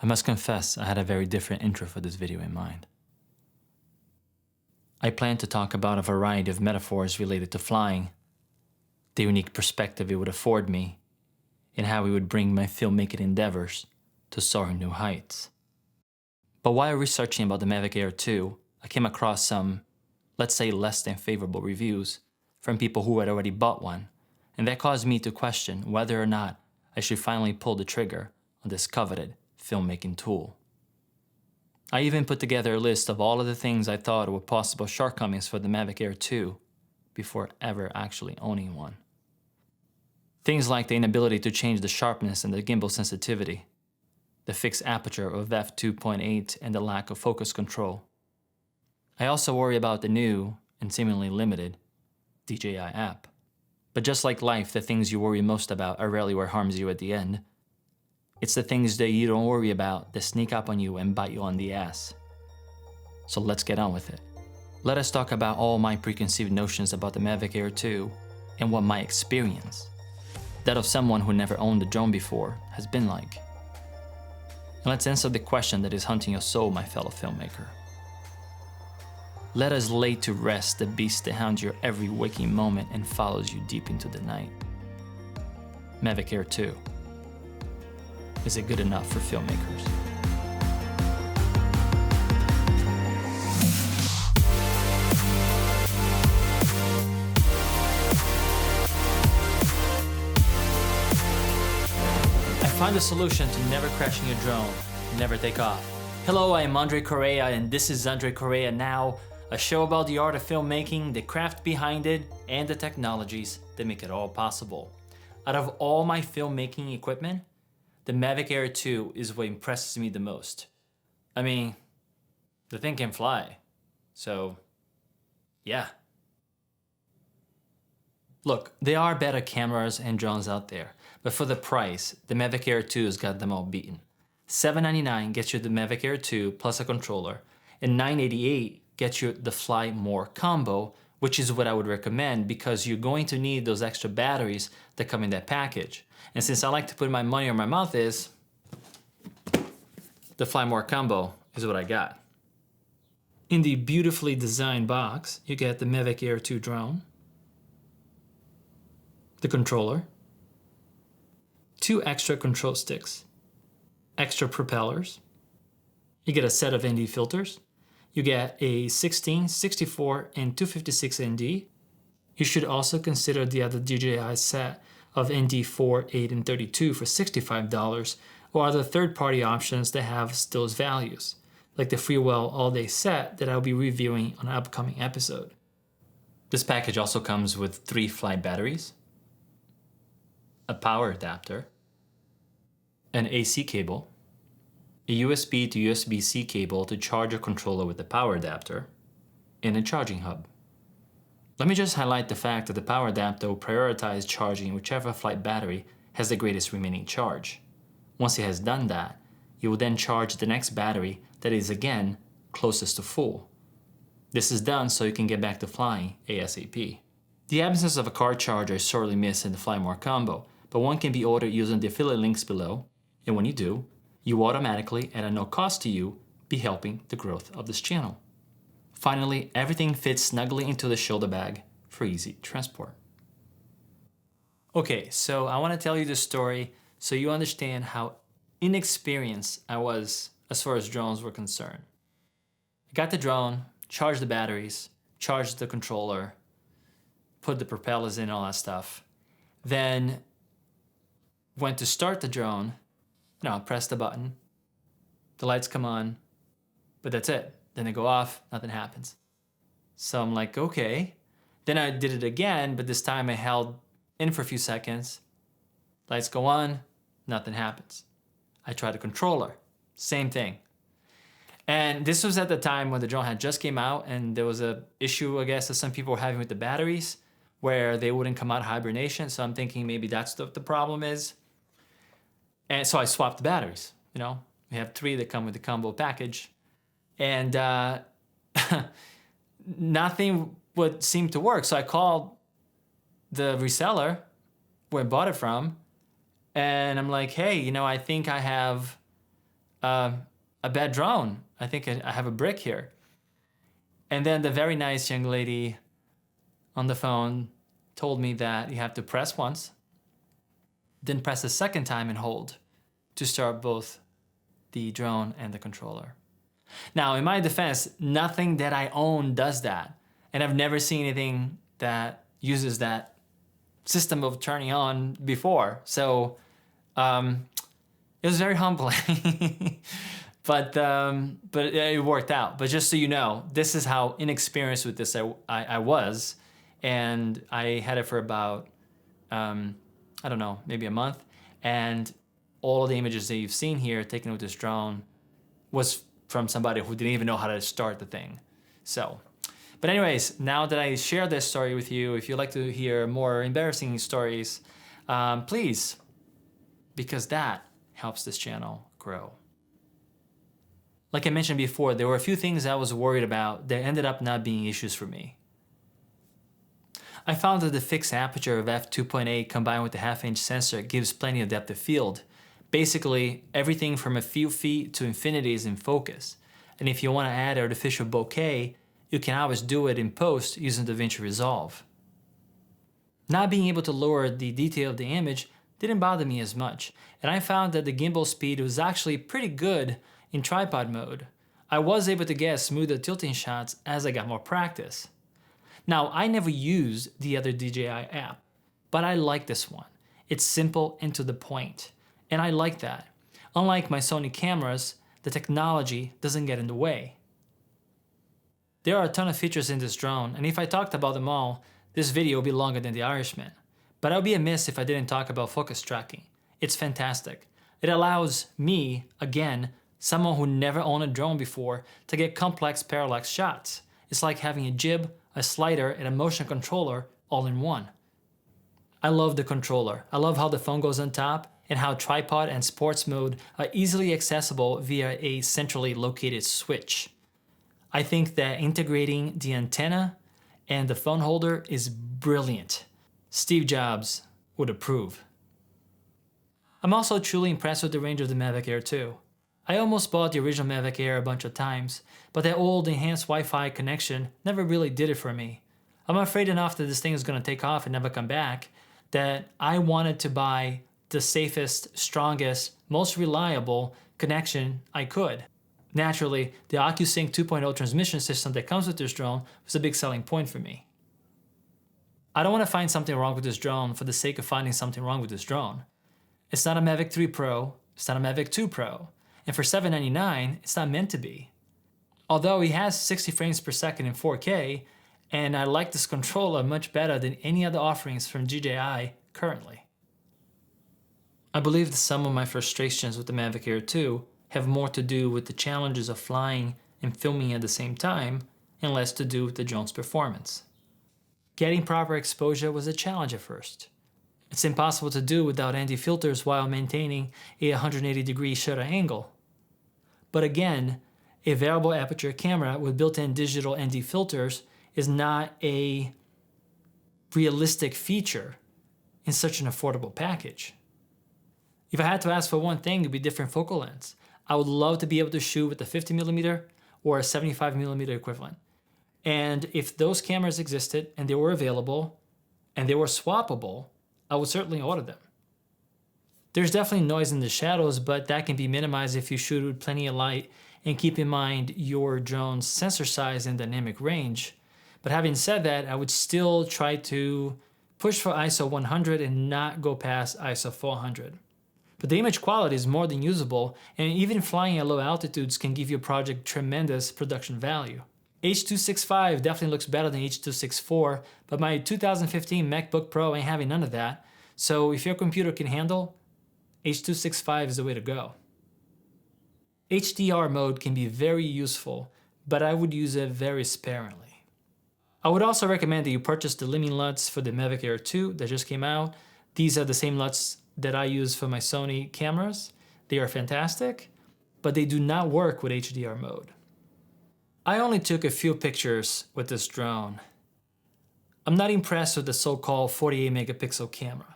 I must confess I had a very different intro for this video in mind. I planned to talk about a variety of metaphors related to flying, the unique perspective it would afford me, and how it would bring my filmmaking endeavors to soaring new heights. But while researching about the Mavic Air 2, I came across some, let's say, less than favorable reviews from people who had already bought one, and that caused me to question whether or not I should finally pull the trigger on this coveted filmmaking tool. I even put together a list of all of the things I thought were possible shortcomings for the Mavic Air 2 before ever actually owning one. Things like the inability to change the sharpness and the gimbal sensitivity, the fixed aperture of f2.8 and the lack of focus control. I also worry about the new and seemingly limited DJI app. But just like life, the things you worry most about are rarely what harms you at the end. It's the things that you don't worry about that sneak up on you and bite you on the ass. So let's get on with it. Let us talk about all my preconceived notions about the Mavic Air 2 and what my experience, that of someone who never owned a drone before, has been like. And let's answer the question that is haunting your soul, my fellow filmmaker. Let us lay to rest the beast that hounds your every waking moment and follows you deep into the night. Mavic Air 2. Is it good enough for filmmakers? I find a solution to never crashing your drone, never take off. Hello, I am Andre Correa, and this is Andre Correa Now, a show about the art of filmmaking, the craft behind it, and the technologies that make it all possible. Out of all my filmmaking equipment, the Mavic Air 2 is what impresses me the most. I mean, the thing can fly, so yeah. Look, there are better cameras and drones out there, but for the price, the Mavic Air 2's got them all beaten. $799 gets you the Mavic Air 2 plus a controller, and $988 gets you the Fly More combo, which is what I would recommend because you're going to need those extra batteries that come in that package. And since I like to put my money where my mouth is, the Fly More combo is what I got. In the beautifully designed box, you get the Mavic Air 2 drone, the controller, 2 extra control sticks, extra propellers, you get a set of ND filters, you get a 16, 64, and 256 ND. You should also consider the other DJI set of ND 4, 8, and 32 for $65, or other third-party options that have those values, like the Freewell all-day set that I'll be reviewing on an upcoming episode. This package also comes with 3 fly batteries, a power adapter, an AC cable, a USB to USB-C cable to charge your controller with the power adapter, and a charging hub. Let me just highlight the fact that the power adapter will prioritize charging whichever flight battery has the greatest remaining charge. Once it has done that, you will then charge the next battery that is again closest to full. This is done so you can get back to flying ASAP. The absence of a car charger is sorely missed in the Fly More combo, but one can be ordered using the affiliate links below, and when you do, you automatically, and at no cost to you, be helping the growth of this channel. Finally, everything fits snugly into the shoulder bag for easy transport. Okay, so I want to tell you this story so you understand how inexperienced I was as far as drones were concerned. I got the drone, charged the batteries, charged the controller, put the propellers in, all that stuff. Then went to start the drone. Press the button, the lights come on, but that's it. Then they go off, nothing happens. So I'm like, okay. Then I did it again, but this time I held in for a few seconds. Lights go on, nothing happens. I tried the controller, same thing. And this was at the time when the drone had just came out and there was an issue, I guess, that some people were having with the batteries where they wouldn't come out of hibernation. So I'm thinking maybe that's what the problem is. And so I swapped the batteries, We have 3 that come with the combo package. And nothing would seem to work. So I called the reseller where I bought it from. And I'm like, hey, I think I have a bad drone. I think I have a brick here. And then the very nice young lady on the phone told me that you have to press once, then press a second time and hold to start both the drone and the controller. Now, in my defense, nothing that I own does that. And I've never seen anything that uses that system of turning on before. So it was very humbling. But it worked out. But just so you know, this is how inexperienced with this I was. And I had it for about, I don't know, maybe a month. And all of the images that you've seen here taken with this drone was from somebody who didn't even know how to start the thing. So, but anyways, now that I share this story with you, if you'd like to hear more embarrassing stories, please, because that helps this channel grow. Like I mentioned before, there were a few things I was worried about that ended up not being issues for me. I found that the fixed aperture of f2.8 combined with the half-inch sensor gives plenty of depth of field. Basically, everything from a few feet to infinity is in focus. And if you want to add artificial bokeh, you can always do it in post using DaVinci Resolve. Not being able to lower the detail of the image didn't bother me as much, and I found that the gimbal speed was actually pretty good in tripod mode. I was able to get smoother tilting shots as I got more practice. Now, I never used the other DJI app, but I like this one. It's simple and to the point, and I like that. Unlike my Sony cameras, the technology doesn't get in the way. There are a ton of features in this drone, and if I talked about them all, this video would be longer than The Irishman. But I would be amiss if I didn't talk about focus tracking. It's fantastic. It allows me, again, someone who never owned a drone before, to get complex parallax shots. It's like having a jib, a slider, and a motion controller all in one. I love the controller. I love how the phone goes on top and how tripod and sports mode are easily accessible via a centrally located switch. I think that integrating the antenna and the phone holder is brilliant. Steve Jobs would approve. I'm also truly impressed with the range of the Mavic Air 2. I almost bought the original Mavic Air a bunch of times, but that old enhanced Wi-Fi connection never really did it for me. I'm afraid enough that this thing is going to take off and never come back that I wanted to buy the safest, strongest, most reliable connection I could. Naturally, the OcuSync 2.0 transmission system that comes with this drone was a big selling point for me. I don't want to find something wrong with this drone for the sake of finding something wrong with this drone. It's not a Mavic 3 Pro, it's not a Mavic 2 Pro, and for $799, it's not meant to be. Although it has 60 frames per second in 4K, and I like this controller much better than any other offerings from DJI currently. I believe that some of my frustrations with the Mavic Air 2 have more to do with the challenges of flying and filming at the same time, and less to do with the drone's performance. Getting proper exposure was a challenge at first. It's impossible to do without ND filters while maintaining a 180-degree shutter angle. But again, a variable aperture camera with built-in digital ND filters is not a realistic feature in such an affordable package. If I had to ask for one thing, it would be different focal lengths. I would love to be able to shoot with a 50mm or a 75mm equivalent. And if those cameras existed and they were available and they were swappable, I would certainly order them. There's definitely noise in the shadows, but that can be minimized if you shoot with plenty of light and keep in mind your drone's sensor size and dynamic range. But having said that, I would still try to push for ISO 100 and not go past ISO 400. But the image quality is more than usable, and even flying at low altitudes can give your project tremendous production value. H.265 definitely looks better than H.264, but my 2015 MacBook Pro ain't having none of that, so if your computer can handle, H.265 is the way to go. HDR mode can be very useful, but I would use it very sparingly. I would also recommend that you purchase the Liming LUTs for the Mavic Air 2 that just came out. These are the same LUTs that I use for my Sony cameras. They are fantastic, but they do not work with HDR mode. I only took a few pictures with this drone. I'm not impressed with the so-called 48 megapixel camera.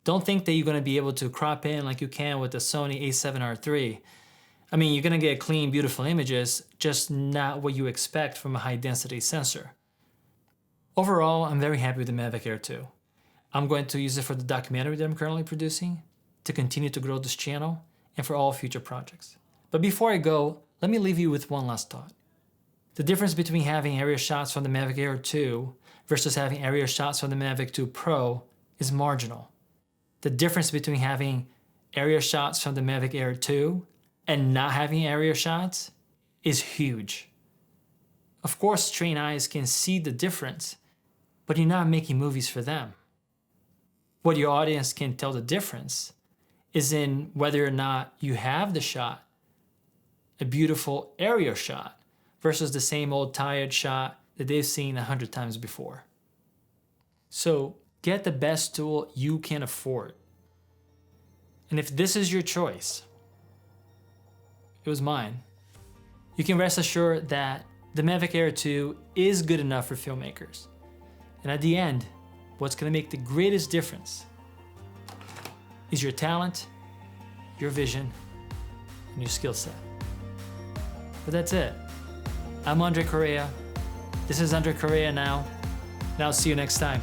Don't think that you're going to be able to crop in like you can with the Sony a7R III. I mean, you're gonna get clean, beautiful images, just not what you expect from a high density sensor. Overall, I'm very happy with the Mavic Air 2. I'm going to use it for the documentary that I'm currently producing, to continue to grow this channel, and for all future projects. But before I go, let me leave you with one last thought. The difference between having aerial shots from the Mavic Air 2 versus having aerial shots from the Mavic 2 Pro is marginal. The difference between having aerial shots from the Mavic Air 2 and not having aerial shots is huge. Of course, trained eyes can see the difference, but you're not making movies for them. What your audience can tell the difference is in whether or not you have the shot, a beautiful aerial shot, versus the same old tired shot that they've seen 100 times before. So get the best tool you can afford. And if this is your choice, it was mine, you can rest assured that the Mavic Air 2 is good enough for filmmakers. And at the end, what's gonna make the greatest difference is your talent, your vision, and your skill set. But that's it. I'm Andre Correa. This is Andre Correa Now, and I'll see you next time.